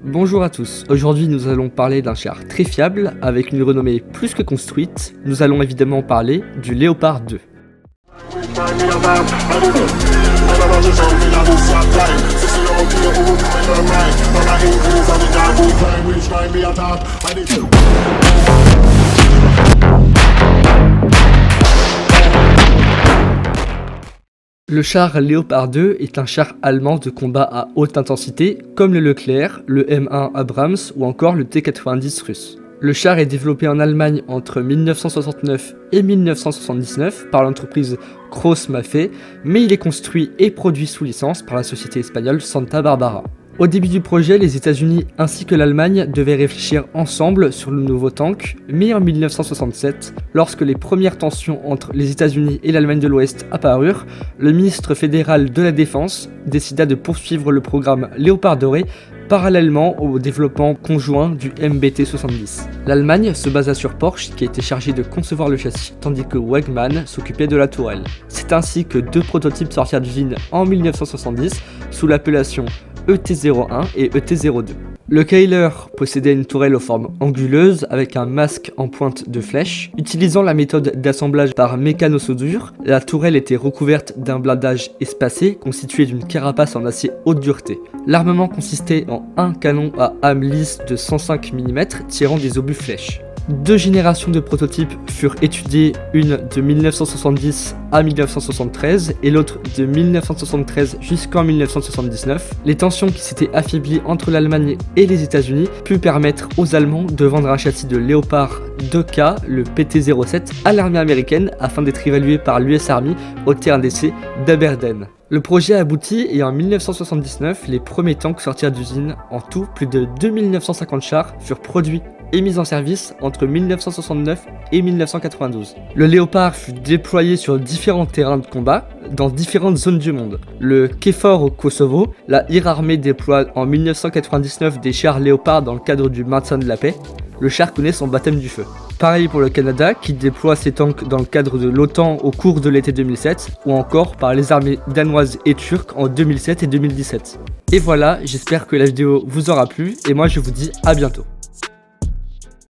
Bonjour à tous, aujourd'hui nous allons parler d'un char très fiable avec une renommée plus que construite. Nous allons évidemment parler du Léopard 2. Le char Léopard 2 est un char allemand de combat à haute intensité, comme le Leclerc, le M1 Abrams ou encore le T-90 russe. Le char est développé en Allemagne entre 1969 et 1979 par l'entreprise Krauss-Maffei, mais il est construit et produit sous licence par la société espagnole Santa Barbara. Au début du projet, les États-Unis ainsi que l'Allemagne devaient réfléchir ensemble sur le nouveau tank, mais en 1967, lorsque les premières tensions entre les États-Unis et l'Allemagne de l'Ouest apparurent, le ministre fédéral de la Défense décida de poursuivre le programme Léopard doré parallèlement au développement conjoint du MBT-70. L'Allemagne se basa sur Porsche qui était chargé de concevoir le châssis, tandis que Wegmann s'occupait de la tourelle. C'est ainsi que deux prototypes sortirent d'usine en 1970 sous l'appellation ET01 et ET02. Le Keiler possédait une tourelle aux formes anguleuses avec un masque en pointe de flèche. Utilisant la méthode d'assemblage par mécano-soudure, la tourelle était recouverte d'un blindage espacé constitué d'une carapace en acier haute dureté. L'armement consistait en un canon à âme lisse de 105 mm tirant des obus flèches. Deux générations de prototypes furent étudiées, une de 1970 à 1973 et l'autre de 1973 jusqu'en 1979. Les tensions qui s'étaient affaiblies entre l'Allemagne et les États-Unis put permettre aux Allemands de vendre un châssis de Léopard 2K, le PT-07, à l'armée américaine afin d'être évalué par l'US Army au terrain d'essai d'Aberdeen. Le projet aboutit et en 1979, les premiers tanks sortirent d'usine. En tout, plus de 2950 chars furent produits et mis en service entre 1969 et 1992. Le Léopard fut déployé sur différents terrains de combat dans différentes zones du monde. Le KFOR au Kosovo, la IR Armée déploie en 1999 des chars Léopard dans le cadre du maintien de la paix. Le char connaît son baptême du feu. Pareil pour le Canada qui déploie ses tanks dans le cadre de l'OTAN au cours de l'été 2007 ou encore par les armées danoises et turques en 2007 et 2017. Et voilà, j'espère que la vidéo vous aura plu et moi je vous dis à bientôt.